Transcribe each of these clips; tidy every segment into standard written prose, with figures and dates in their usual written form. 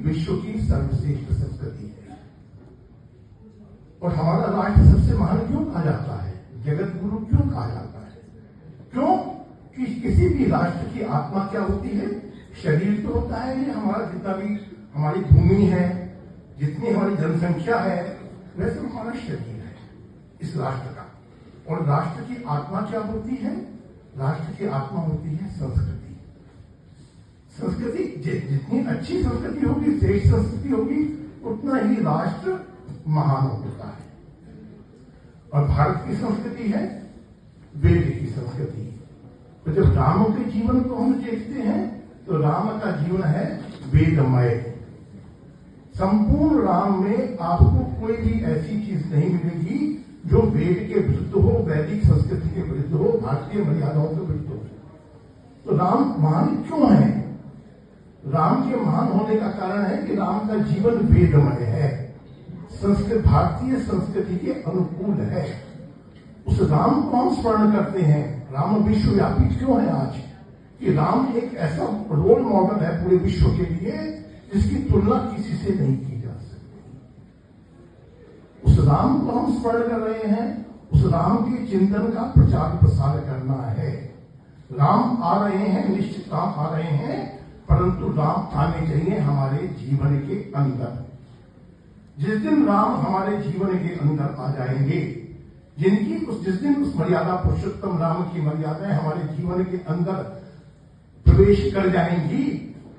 विश्व की सर्वश्रेष्ठ संस्कृति है। और हमारा राष्ट्र सबसे महान क्यों कहा जाता है, जगत गुरु क्यों कहा जाता है? क्यों कि किसी भी राष्ट्र की आत्मा क्या होती है? शरीर तो होता है, ये हमारा जितना भी हमारी भूमि है, जितनी हमारी जनसंख्या है, वैसे हमारा शरीर है इस राष्ट्र का। और राष्ट्र की आत्मा क्या होती है? राष्ट्र की आत्मा होती है संस्कृति। संस्कृति जितनी अच्छी संस्कृति होगी, श्रेष्ठ संस्कृति होगी, उतना ही राष्ट्र महान होता है। और भारत की संस्कृति है वेद की संस्कृति। तो जब राम के जीवन को हम देखते हैं तो राम का जीवन है वेदमय। संपूर्ण राम में आपको कोई भी ऐसी चीज नहीं मिलेगी जो वेद के विरुद्ध हो, वैदिक संस्कृति के विरुद्ध हो, भारतीय मर्यादाओं के विरुद्ध हो। तो राम महान क्यों है? राम के महान होने का कारण है कि राम का जीवन वेदमय है, संस्कृत भारतीय संस्कृति के अनुकूल है। उस राम को हम स्मरण करते हैं। राम विश्वव्यापी क्यों है आज? कि राम एक ऐसा रोल मॉडल है पूरे विश्व के लिए जिसकी तुलना किसी से नहीं की जा सकती। उस राम को हम स्मरण कर रहे हैं, उस राम के चिंतन का प्रचार प्रसार करना है। राम आ रहे हैं, निश्चित राम आ रहे हैं, परंतु राम आने चाहिए हमारे जीवन के अंदर। जिस दिन राम हमारे जीवन के अंदर आ जाएंगे, जिस दिन उस मर्यादा पुरुषोत्तम राम की मर्यादाएं हमारे जीवन के अंदर प्रवेश कर जाएंगी,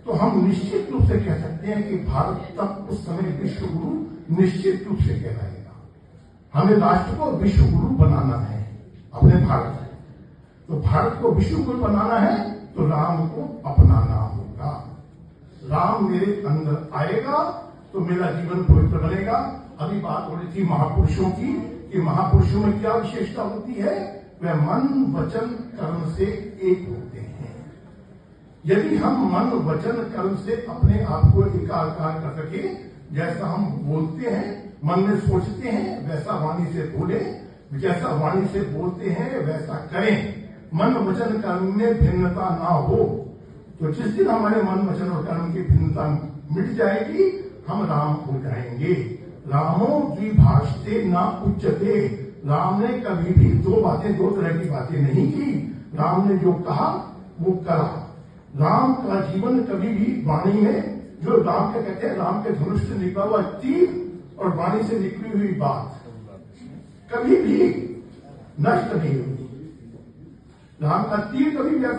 तो हम निश्चित रूप से कह सकते हैं कि भारत तक उस समय विश्व गुरु निश्चित रूप से कहलाएगा। हमें राष्ट्र को विश्व गुरु बनाना है अपने भारत को। तो भारत को विश्व गुरु बनाना है तो राम को अपनाना होगा। राम मेरे अंदर आएगा तो मेरा जीवन पवित्र बनेगा। अभी बात हो रही थी महापुरुषों की कि महापुरुषों में क्या विशेषता होती है? वह मन वचन कर्म से एक होते हैं। यदि हम मन वचन कर्म से अपने आप को एकाकार कर सके, जैसा हम बोलते हैं, मन में सोचते हैं, वैसा वाणी से बोले, जैसा वाणी से बोलते हैं वैसा करें, मन वचन कर्म में भिन्नता ना हो, तो जिस दिन हमारे मन वचन और कर्म की भिन्नता मिट जाएगी, हम राम हो जाएंगे। रामो द्विभाषते ना उच्चते। राम ने कभी भी दो तरह की बातें नहीं की। राम ने जो कहा वो करा। राम का जीवन कभी भी वाणी में, जो राम के कहते हैं, राम के धनुष से निकला हुआ तीर और वाणी से निकली हुई बात कभी भी नष्ट नहीं होती। राम का तीर कभी भी